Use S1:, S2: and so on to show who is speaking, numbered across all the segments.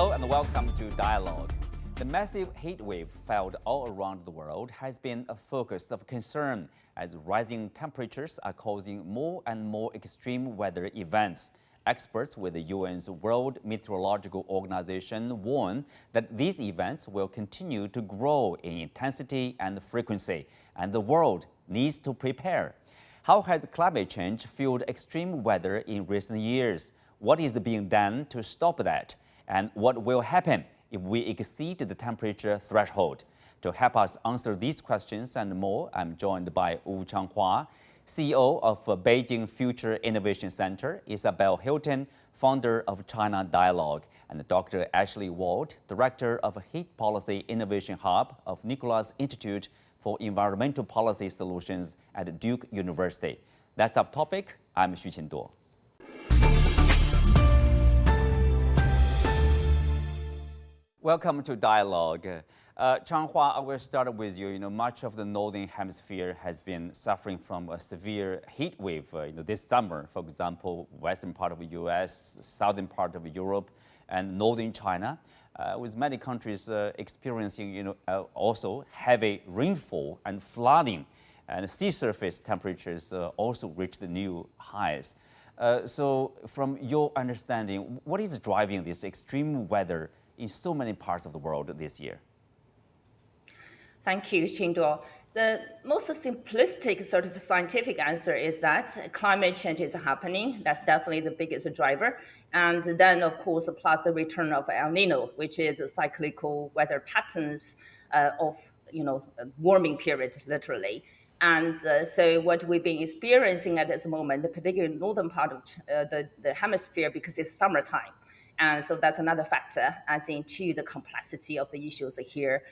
S1: Hello and welcome to Dialogue. The massive heat wave felt all around the world has been a focus of concern as rising temperatures are causing more and more extreme weather events. Experts with the UN's World Meteorological Organization warn that these events will continue to grow in intensity and frequency, and the world needs to prepare. How has climate change fueled extreme weather in recent years? What is being done to stop that? And what will happen if we exceed the temperature threshold? To help us answer these questions and more, I'm joined by Wu Changhua, CEO of Beijing Future Innovation Center, Isabel Hilton, founder of China Dialogue, and Dr. Ashley Walt, director of Heat Policy Innovation Hub of Nicholas Institute for Environmental Policy Solutions at Duke University. That's our topic. I'm Xu Qinduo. Welcome to Dialogue. Changhua, I will start with you. Much of the northern hemisphere has been suffering from a severe heat wave. This summer, for example, western part of the U.S., southern part of Europe, and northern China, with many countries experiencing, also heavy rainfall and flooding, and sea surface temperatures also reached new highs. So, from your understanding, what is driving this extreme weather in so many parts of the world this year?
S2: Thank you, Qinduo. The most simplistic sort of scientific answer is that climate change is happening. That's definitely the biggest driver. And then, of course, plus the return of El Nino, which is a cyclical weather patterns of, warming period, literally. And so what we've been experiencing at this moment, particularly in the northern part of the hemisphere, because it's summertime. And so that's another factor, adding to the complexity of the issues here.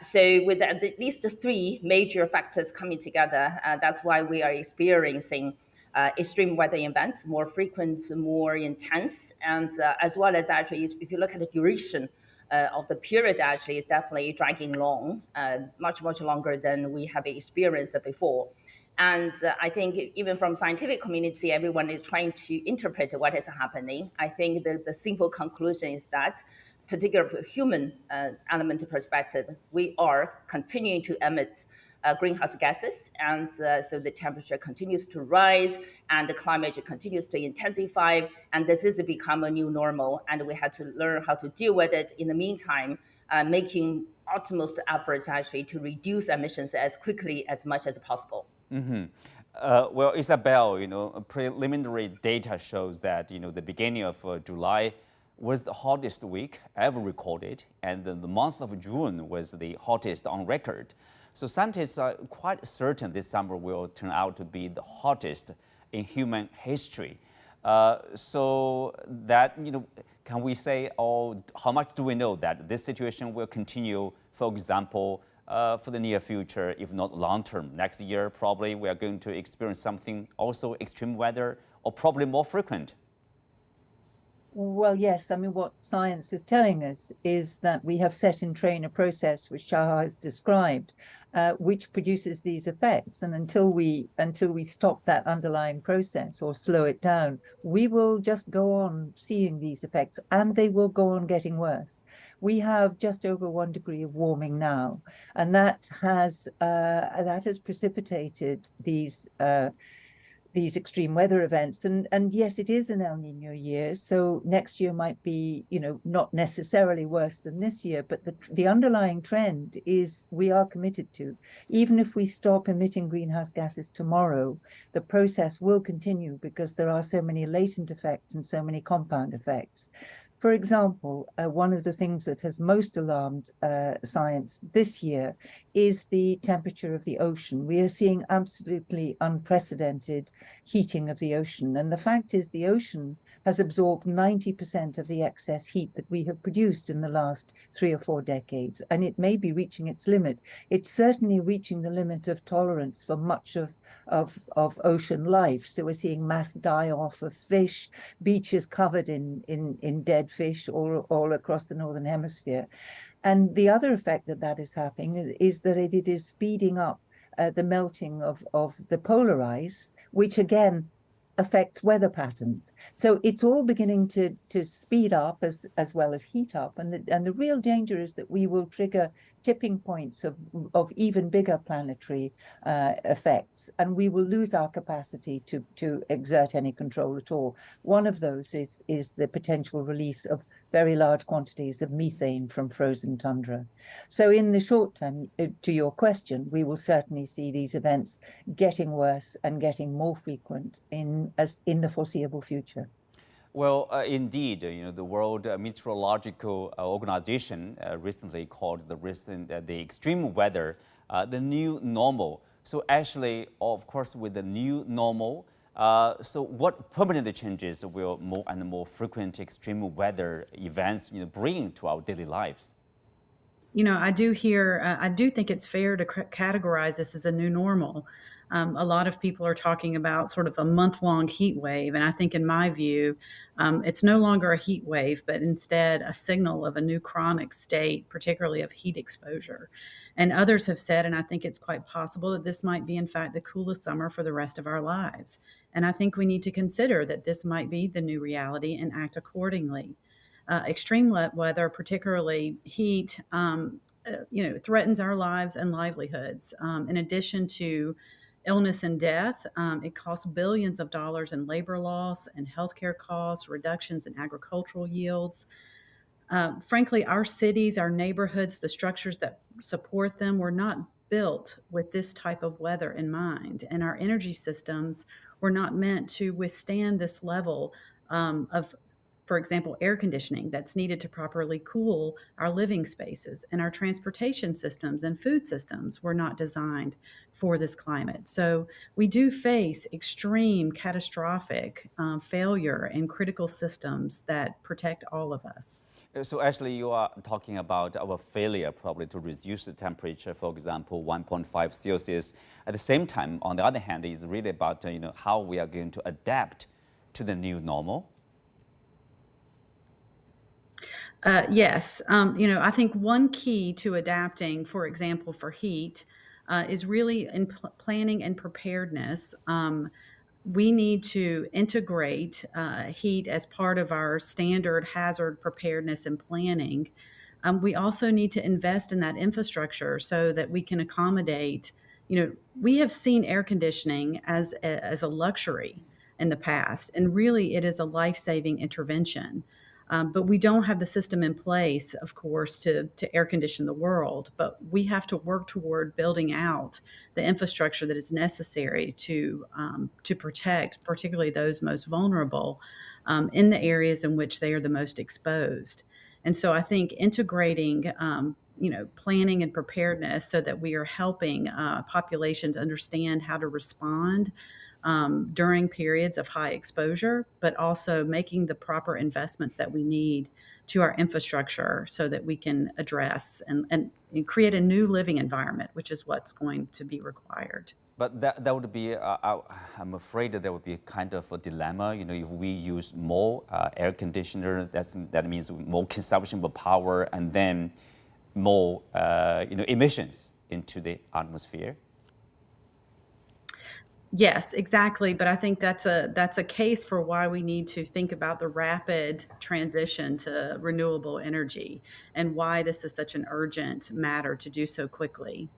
S2: So with at least three major factors coming together, that's why we are experiencing extreme weather events, more frequent, more intense, and as well as actually, if you look at the duration of the period, actually, it's definitely dragging long, much longer than we have experienced before. And I think even from scientific community, everyone is trying to interpret what is happening. I think the simple conclusion is that, particularly from a human element perspective, we are continuing to emit greenhouse gases, and so the temperature continues to rise, and the climate continues to intensify, and this has become a new normal, and we have to learn how to deal with it. In the meantime, making utmost efforts actually to reduce emissions as quickly as much as possible.
S1: Mm-hmm. Well, Isabel, preliminary data shows that, the beginning of July was the hottest week ever recorded, and the month of June was the hottest on record. So scientists are quite certain this summer will turn out to be the hottest in human history. So that, can we say, how much do we know that this situation will continue, for example, for the near future, if not long term? Next year, probably we are going to experience something also extreme weather, or probably more frequent.
S3: Well, yes. I mean, what science is telling us is that we have set in train a process which Shah has described, which produces these effects. And until we stop that underlying process or slow it down, we will just go on seeing these effects, and they will go on getting worse. We have just over 1 degree of warming now, and that has precipitated these extreme weather events. And yes, it is an El Nino year, so next year might be, not necessarily worse than this year, but the underlying trend is we are committed to. Even if we stop emitting greenhouse gases tomorrow, the process will continue because there are so many latent effects and so many compound effects. For example, one of the things that has most alarmed science this year is the temperature of the ocean. We are seeing absolutely unprecedented heating of the ocean. And the fact is the ocean has absorbed 90% of the excess heat that we have produced in the last 3 or 4 decades. And it may be reaching its limit. It's certainly reaching the limit of tolerance for much of ocean life. So we're seeing mass die-off of fish, beaches covered in dead fish all across the northern hemisphere. And the other effect that is happening is that it is speeding up the melting of the polar ice, which again affects weather patterns. So it's all beginning to speed up as well as heat up. And the real danger is that we will trigger tipping points of even bigger planetary effects, and we will lose our capacity to exert any control at all. One of those is the potential release of very large quantities of methane from frozen tundra. So in the short term, to your question, we will certainly see these events getting worse and getting more frequent in the foreseeable future.
S1: Well, indeed, the World Meteorological Organization recently called the extreme weather the new normal. So actually, of course, with the new normal, so what permanent changes will more and more frequent extreme weather events bring to our daily lives?
S4: I do think it's fair to categorize this as a new normal. A lot of people are talking about sort of a month-long heat wave. And I think in my view, it's no longer a heat wave, but instead a signal of a new chronic state, particularly of heat exposure. And others have said, and I think it's quite possible that this might be, in fact, the coolest summer for the rest of our lives. And I think we need to consider that this might be the new reality and act accordingly. Extreme weather, particularly heat, threatens our lives and livelihoods. In addition to illness and death, it costs billions of dollars in labor loss and healthcare costs, reductions in agricultural yields. Frankly, our cities, our neighborhoods, the structures that support them were not built with this type of weather in mind. And our energy systems were not meant to withstand this level of, for example, air conditioning that's needed to properly cool our living spaces. And our transportation systems and food systems were not designed for this climate. So we do face extreme catastrophic failure in critical systems that protect all of us.
S1: So actually, you are talking about our failure probably to reduce the temperature, for example, 1.5 Celsius. At the same time, on the other hand, it's really about how we are going to adapt to the new normal.
S4: Yes. I think one key to adapting, for example, for heat, is really in planning and preparedness. We need to integrate heat as part of our standard hazard preparedness and planning. We also need to invest in that infrastructure so that we can accommodate. We have seen air conditioning as a luxury in the past, and really it is a life-saving intervention. But we don't have the system in place, of course, to air condition the world. But we have to work toward building out the infrastructure that is necessary to protect, particularly those most vulnerable in the areas in which they are the most exposed. And so I think integrating, planning and preparedness so that we are helping populations understand how to respond during periods of high exposure, but also making the proper investments that we need to our infrastructure so that we can address and create a new living environment, which is what's going to be required.
S1: But that would be, I'm afraid that there would be kind of a dilemma. If we use more air conditioner, that means more consumption of power and then more, emissions into the atmosphere.
S4: Yes, exactly. But I think that's a case for why we need to think about the rapid transition to renewable energy and why this is such an urgent matter to do so quickly.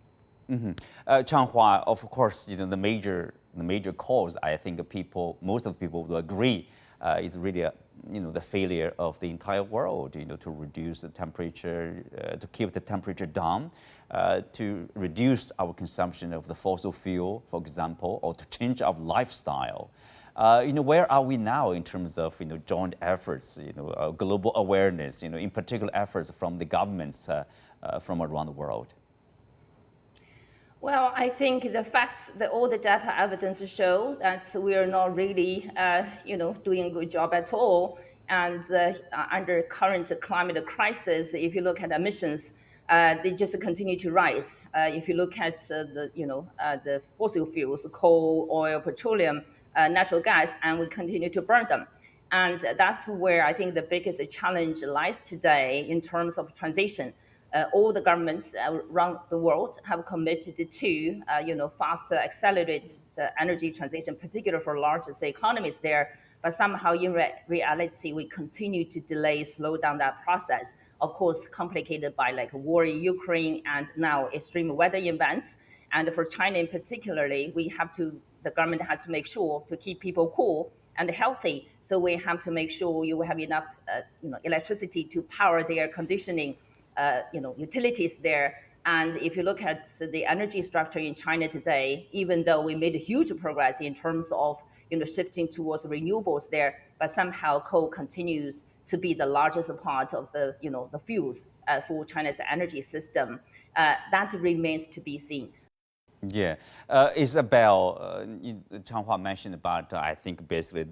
S1: Mm-hmm. Changhua, of course, the major cause, I think most of the people will agree, is really the failure of the entire world, to reduce the temperature, to keep the temperature down, to reduce our consumption of the fossil fuel, for example, or to change our lifestyle. Where are we now in terms of joint efforts, global awareness, in particular efforts from the governments from around the world?
S2: Well, I think the facts, all the data evidence show that we are not really, doing a good job at all. And under current climate crisis, if you look at emissions, they just continue to rise. If you look at the fossil fuels, coal, oil, petroleum, natural gas, and we continue to burn them. And that's where I think the biggest challenge lies today in terms of transition. all the governments around the world have committed to, faster, accelerated energy transition, particularly for largest economies there. But somehow, in reality, we continue to delay, slow down that process. Of course, complicated by like war in Ukraine and now extreme weather events. And for China in particularly, the government has to make sure to keep people cool and healthy. So we have to make sure you have enough, electricity to power the air conditioning, utilities there. And if you look at the energy structure in China today, even though we made huge progress in terms of shifting towards renewables there, but somehow coal continues to be the largest part of the the fuels for China's energy system. That remains to be seen.
S1: Yeah, Isabel, Changhua mentioned about I think basically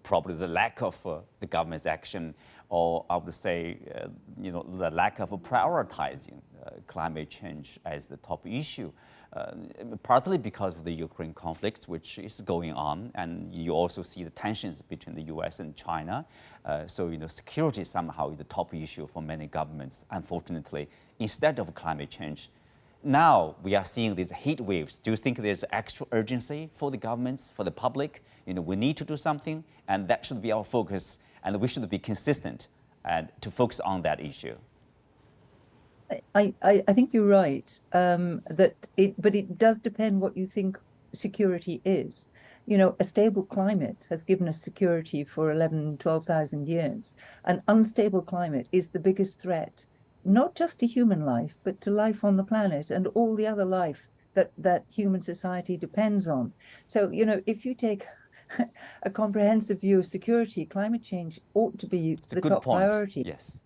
S1: probably the lack of the government's action, or I would say the lack of prioritizing climate change as the top issue, partly because of the Ukraine conflict which is going on, and you also see the tensions between the U.S. and China. So security somehow is the top issue for many governments, unfortunately, instead of climate change. Now we are seeing these heat waves. Do you think there's extra urgency for the governments, for the public? We need to do something, and that should be our focus, and we should be consistent and to focus on that issue.
S3: I think you're right, but it does depend what you think security is. A stable climate has given us security for 11, 12,000 years. An unstable climate is the biggest threat, not just to human life, but to life on the planet and all the other life that human society depends on. So, if you take a comprehensive view of security, climate change ought to be the top priority.
S1: Yes.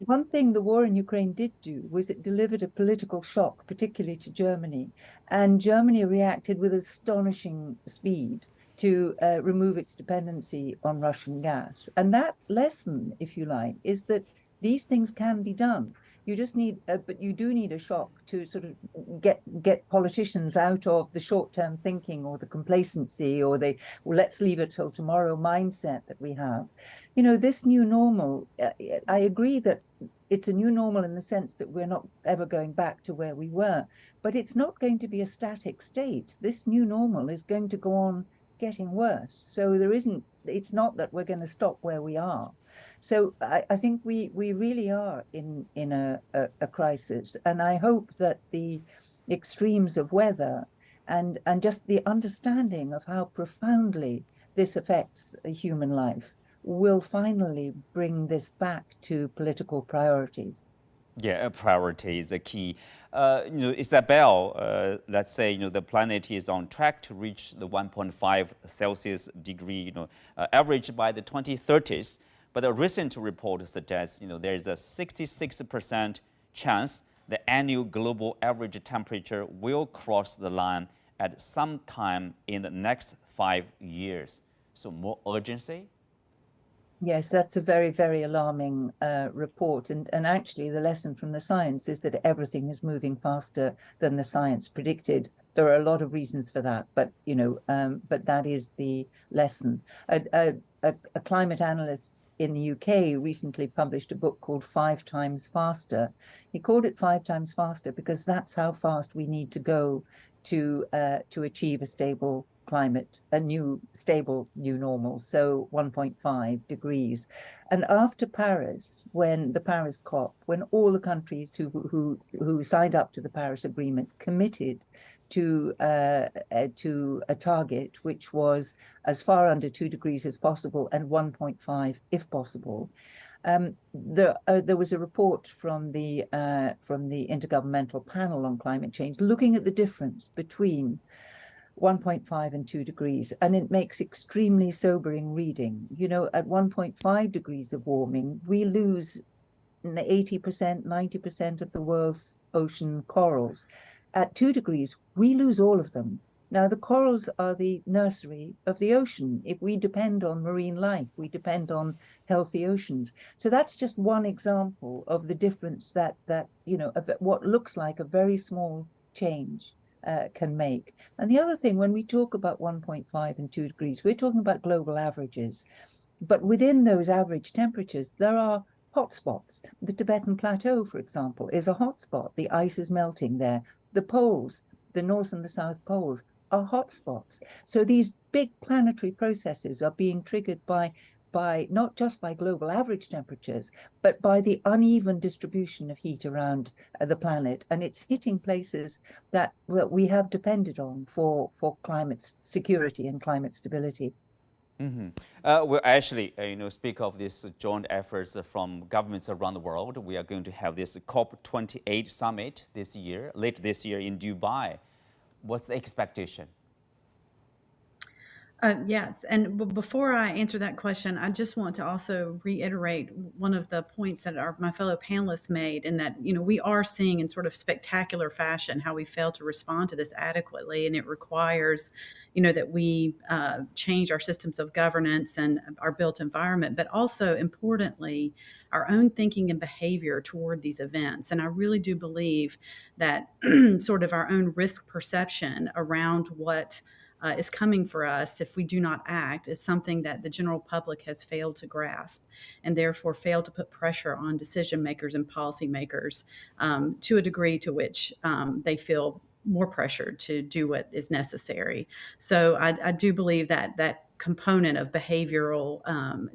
S3: One thing the war in Ukraine did do was it delivered a political shock, particularly to Germany. And Germany reacted with astonishing speed to remove its dependency on Russian gas. And that lesson, if you like, is that these things can be done. You just need, but you do need a shock to sort of get politicians out of the short-term thinking or the complacency or let's leave it till tomorrow mindset that we have. This new normal, I agree that it's a new normal in the sense that we're not ever going back to where we were, but it's not going to be a static state. This new normal is going to go on getting worse. So it's not that we're going to stop where we are. So I think we really are in a crisis, and I hope that the extremes of weather and just the understanding of how profoundly this affects human life will finally bring this back to political priorities.
S1: Yeah, priority is a key. Isabel, let's say the planet is on track to reach the 1.5 Celsius degree average by the 2030s. But a recent report suggests there is a 66% chance the annual global average temperature will cross the line at some time in the next 5 years. So more urgency?
S3: Yes, that's a very, very alarming report. And actually, the lesson from the science is that everything is moving faster than the science predicted. There are a lot of reasons for that, but but that is the lesson. A climate analyst in the UK recently published a book called 5 Times Faster. He called it 5 Times Faster because that's how fast we need to go to achieve a stable climate, a stable new normal, so 1.5 degrees. And after Paris, when the Paris COP, when all the countries who signed up to the Paris Agreement committed to a target which was as far under 2 degrees as possible and 1.5 if possible, there was a report from the Intergovernmental Panel on Climate Change looking at the difference between 1.5 and 2 degrees, and it makes extremely sobering reading. At 1.5 degrees of warming, we lose 80%, 90% of the world's ocean corals. At 2 degrees, we lose all of them. Now, the corals are the nursery of the ocean. If we depend on marine life, we depend on healthy oceans. So that's just one example of the difference that of what looks like a very small change can make. And the other thing, when we talk about 1.5 and 2 degrees, we're talking about global averages. But within those average temperatures, there are hotspots. The Tibetan Plateau, for example, is a hotspot. The ice is melting there. The poles, the North and the South Poles, are hotspots. So these big planetary processes are being triggered by not just by global average temperatures, but by the uneven distribution of heat around the planet. And it's hitting places that we have depended on for climate security and climate stability.
S1: We'll actually, speak of these joint efforts from governments around the world. We are going to have this COP28 summit this year, late this year in Dubai. What's the expectation?
S4: Yes, and before I answer that question, I just want to also reiterate one of the points that my fellow panelists made, in that we are seeing in sort of spectacular fashion how we fail to respond to this adequately, and it requires that we change our systems of governance and our built environment, but also importantly our own thinking and behavior toward these events. And I really do believe that sort of our own risk perception around what is coming for us if we do not act is something that the general public has failed to grasp, and therefore failed to put pressure on decision makers and policymakers to a degree to which they feel more pressured to do what is necessary. So I do believe that component of behavioral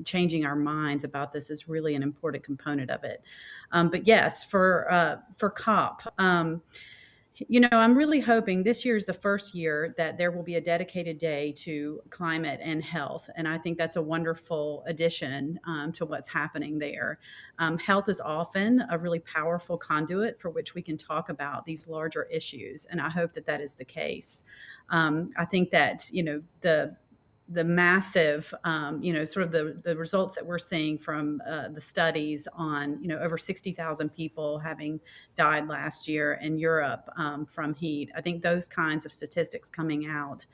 S4: changing our minds about this is really an important component of it. But yes, for COP. I'm really hoping this year is the first year that there will be a dedicated day to climate and health. And I think that's a wonderful addition to what's happening there. Health is often a really powerful conduit for which we can talk about these larger issues. And I hope that that is the case. I think that, the massive, sort of the results that we're seeing from the studies on, over 60,000 people having died last year in Europe from heat. I think those kinds of statistics coming out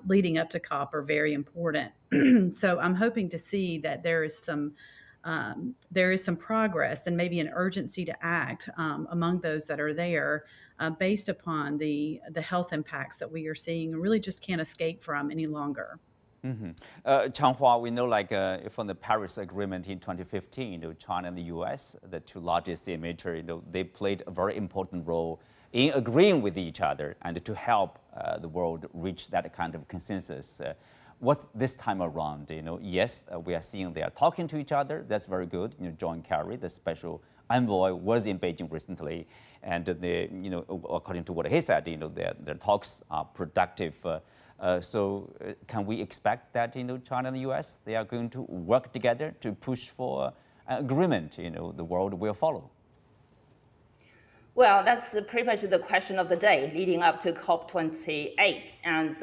S4: leading up to COP are very important. So I'm hoping to see that there is some progress and maybe an urgency to act among those that are there based upon the health impacts that we are seeing and really just can't escape from any longer.
S1: Changhua, we know from the Paris Agreement in 2015, China and the US, the two largest emitters, they played a very important role in agreeing with each other and to help the world reach that kind of consensus. What this time around, yes, we are seeing they are talking to each other. That's very good. John Kerry, the special envoy, was in Beijing recently, and according to what he said, their talks are productive. So can we expect that China and the US, they are going to work together to push for an agreement the world will follow?
S2: Well, that's pretty much the question of the day leading up to COP28. And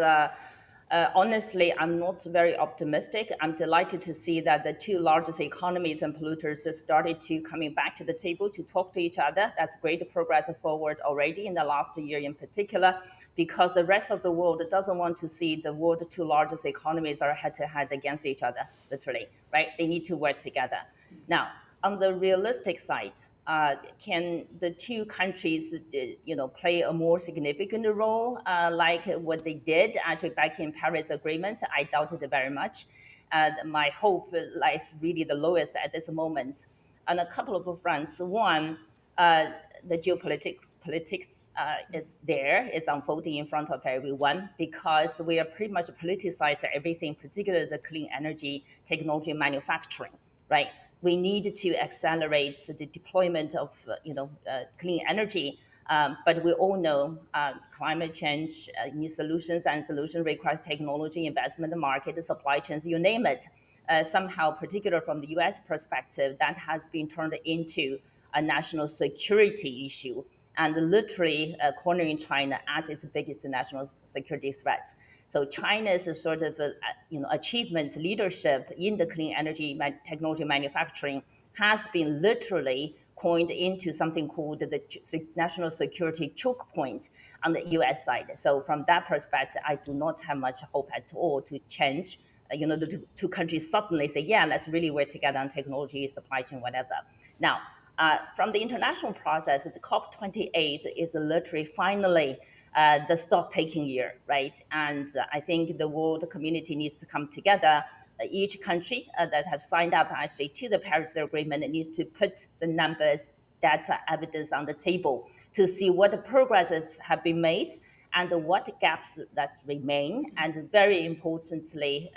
S2: honestly, I'm not very optimistic. I'm delighted to see that the two largest economies and polluters have started to coming back to the table to talk to each other. That's great progress forward already in the last year in particular, because the rest of the world doesn't want to see the world's two largest economies are head-to-head against each other, literally, right? They need to work together. Now, on the realistic side, can the two countries, play a more significant role like what they did actually back in Paris Agreement? I doubt it very much. My hope lies really the lowest at this moment on a couple of fronts. One, the geopolitics is unfolding in front of everyone because we are pretty much politicized everything, particularly the clean energy technology manufacturing, right? We need to accelerate the deployment of clean energy, but we all know climate change, new solutions requires technology, investment, market, supply chains, you name it. Somehow, particularly from the US perspective, that has been turned into a national security issue and literally cornering China as its biggest national security threat. So China's sort of achievements, leadership in the clean energy technology manufacturing has been literally coined into something called the national security choke point on the US side. So from that perspective, I do not have much hope at all to change. The two countries suddenly say, yeah, let's really work together on technology, supply chain, whatever. Now, from the international process, the COP28 is literally finally the stock-taking year, right? And I think the world community needs to come together each country that have signed up actually to the Paris Agreement needs to put the numbers, data, evidence on the table to see what the progresses have been made and what gaps that remain. And very importantly,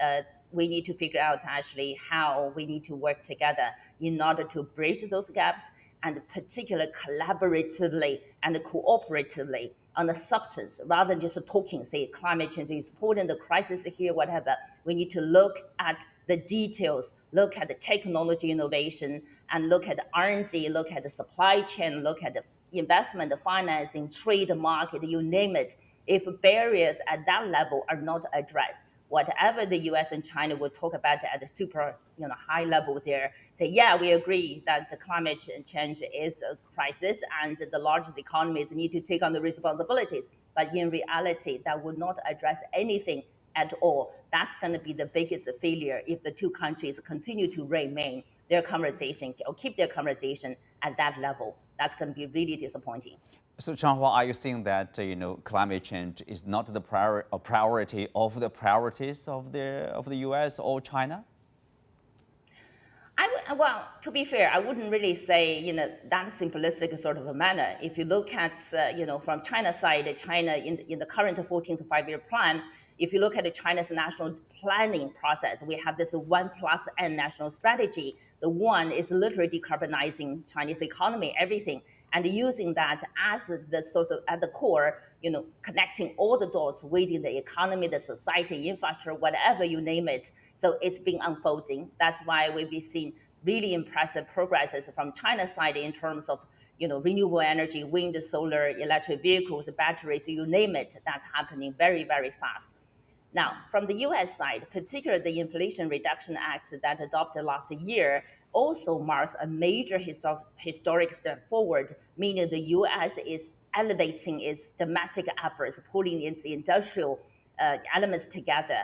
S2: we need to figure out actually how we need to work together in order to bridge those gaps, and particularly collaboratively and cooperatively on the substance, rather than just talking, say climate change is important, the crisis here, whatever. We need to look at the details, look at the technology innovation, and look at the R&D, look at the supply chain, look at the investment, the financing, trade, market, you name it. If barriers at that level are not addressed, whatever the US and China will talk about at a super high level there, say, yeah, we agree that the climate change is a crisis and the largest economies need to take on the responsibilities. But in reality, that would not address anything at all. That's going to be the biggest failure if the two countries continue to remain their conversation or keep their conversation at that level. That's going to be really disappointing.
S1: So, Changhua, are you saying that climate change is not the priority of the priorities of the U.S. or China?
S2: Well, to be fair, I wouldn't really say that simplistic sort of a manner. If you look at from China's side, China in the current 14th five-year plan, if you look at China's national planning process, we have this 1+N national strategy. The one is literally decarbonizing Chinese economy, everything, and using that as the sort of at the core, connecting all the dots within the economy, the society, infrastructure, whatever you name it. So it's been unfolding. That's why we've been seeing really impressive progresses from China's side in terms of renewable energy, wind, solar, electric vehicles, batteries, you name it. That's happening very, very fast. Now, from the US side, particularly the Inflation Reduction Act that adopted last year also marks a major historic step forward, meaning the US is elevating its domestic efforts, pulling its industrial elements together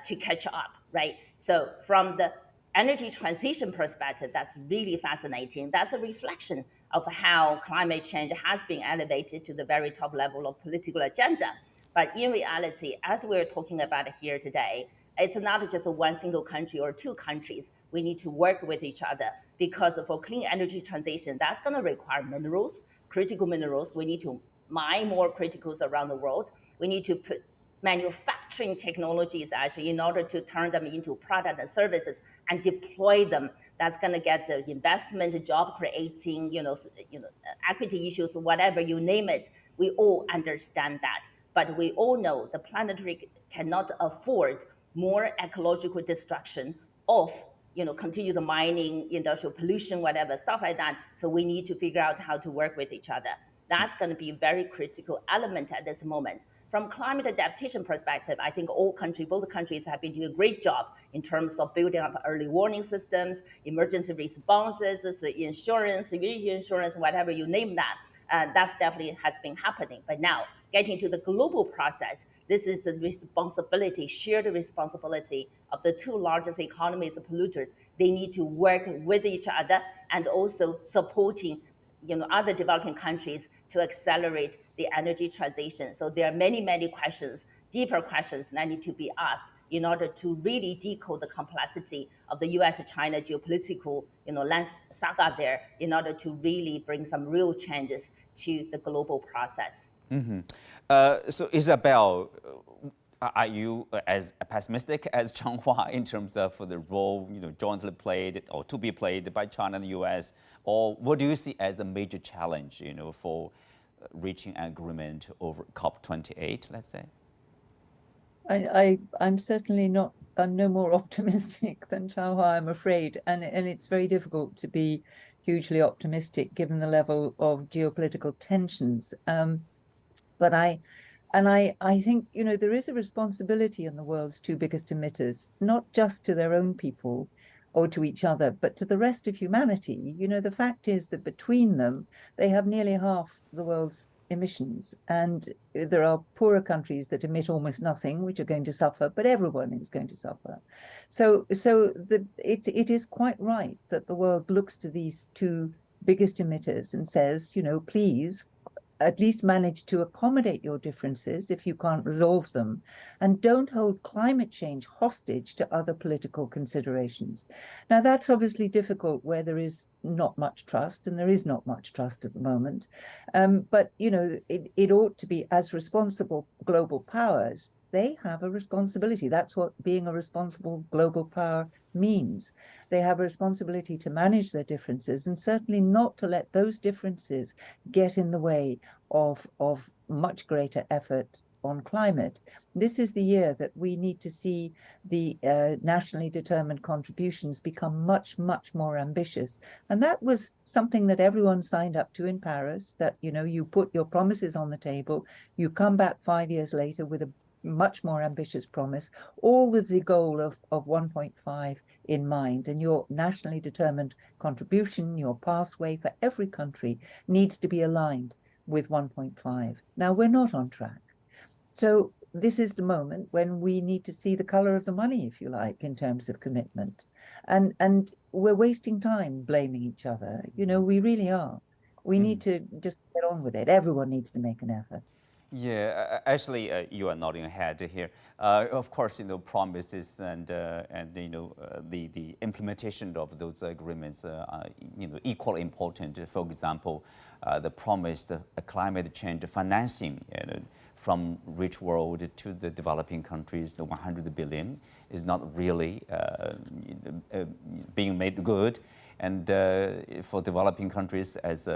S2: to catch up, right? So from the energy transition perspective, that's really fascinating. That's a reflection of how climate change has been elevated to the very top level of political agenda. But in reality, as we're talking about here today, it's not just one single country or two countries. We need to work with each other, because for clean energy transition, that's going to require minerals, critical minerals. We need to mine more criticals around the world. We need to put manufacturing technologies actually in order to turn them into products and services and deploy them. That's going to get the investment, job creating, equity issues, whatever you name it. We all understand that. But we all know the planetary cannot afford more ecological destruction of, continue the mining, industrial pollution, whatever, stuff like that. So we need to figure out how to work with each other. That's going to be a very critical element at this moment. From climate adaptation perspective, I think both countries have been doing a great job in terms of building up early warning systems, emergency responses, insurance, reinsurance, whatever you name that. That's definitely has been happening. But now, getting to the global process, this is the responsibility, shared responsibility of the two largest economies of polluters. They need to work with each other and also supporting other developing countries to accelerate the energy transition. So there are many, many questions, deeper questions that need to be asked in order to really decode the complexity of the US-China geopolitical saga there, in order to really bring some real changes to the global process.
S1: Mm-hmm. So Isabel, are you as pessimistic as Changhua in terms of the role jointly played or to be played by China and the US, or what do you see as a major challenge for reaching an agreement over COP28, let's say?
S3: I'm certainly not. I'm no more optimistic than Changhua, I'm afraid, and it's very difficult to be hugely optimistic given the level of geopolitical tensions. But I think there is a responsibility in the world's two biggest emitters, not just to their own people or to each other, but to the rest of humanity. The fact is that between them, they have nearly half the world's emissions, and there are poorer countries that emit almost nothing, which are going to suffer, but everyone is going to suffer. So it is quite right that the world looks to these two biggest emitters and says, please at least manage to accommodate your differences if you can't resolve them, and don't hold climate change hostage to other political considerations. Now, that's obviously difficult where there is not much trust, and there is not much trust at the moment. But, you know, it ought to be, as responsible global powers, they have a responsibility. That's what being a responsible global power means. They have a responsibility to manage their differences, and certainly not to let those differences get in the way of much greater effort on climate. This is the year that we need to see the nationally determined contributions become much, much more ambitious. And that was something that everyone signed up to in Paris, that, you know, you put your promises on the table, you come back 5 years later with a much more ambitious promise, all with the goal of 1.5 in mind. And your nationally determined contribution, your pathway for every country needs to be aligned with 1.5. Now, we're not on track. So this is the moment when we need to see the color of the money, if you like, in terms of commitment. And we're wasting time blaming each other. You know, we really are. We need to just get on with it. Everyone needs to make an effort.
S1: Yeah, actually, you are nodding your head here. Of course, you know, promises and you know, the implementation of those agreements are, you know, equally important. For example, the promised climate change financing, you know, from rich world to the developing countries, the 100 billion is not really being made good. And for developing countries, as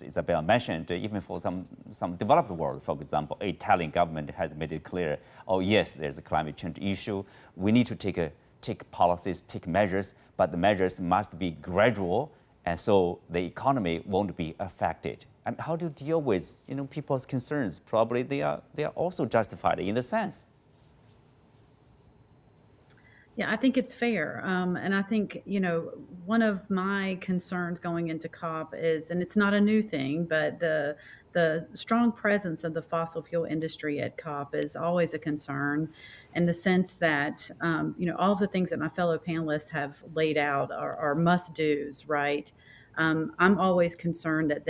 S1: Isabel mentioned, even for some developed world, for example, Italian government has made it clear, oh yes, there's a climate change issue. We need to take policies, take measures, but the measures must be gradual, and so the economy won't be affected. And how to deal with, you know, people's concerns? Probably they are also justified in a sense.
S4: Yeah, I think it's fair. And I think, you know, one of my concerns going into COP is, and it's not a new thing, but the strong presence of the fossil fuel industry at COP is always a concern, in the sense that, you know, all of the things that my fellow panelists have laid out are must-dos, right? I'm always concerned that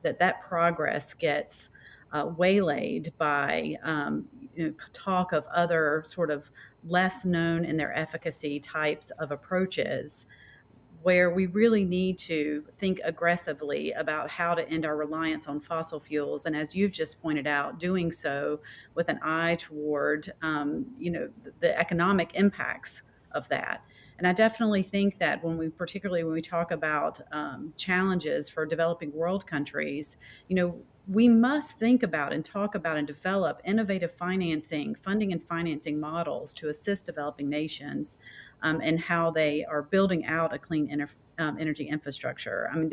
S4: that progress gets waylaid by you know, talk of other sort of less known in their efficacy types of approaches, where we really need to think aggressively about how to end our reliance on fossil fuels. And as you've just pointed out, doing so with an eye toward, you know, the economic impacts of that. And I definitely think that particularly when we talk about challenges for developing world countries, you know, we must think about and talk about and develop innovative funding and financing models to assist developing nations in how they are building out a clean energy infrastructure. I mean,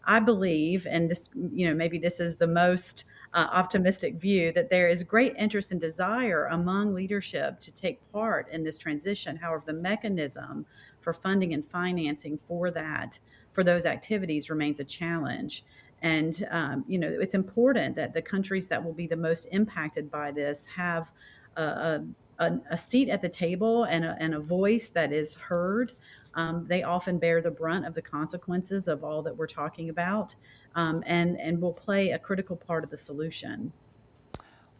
S4: I believe, and this, you know, maybe this is the most optimistic view, that there is great interest and desire among leadership to take part in this transition. However, the mechanism for funding and financing for those activities remains a challenge. And, you know, it's important that the countries that will be the most impacted by this have a seat at the table and a voice that is heard. They often bear the brunt of the consequences of all that we're talking about, and will play a critical part of the solution.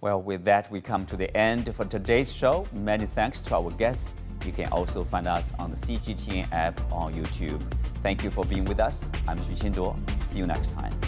S1: Well, with that, we come to the end for today's show. Many thanks to our guests. You can also find us on the CGTN app on YouTube. Thank you for being with us. I'm Xu Qinduo. See you next time.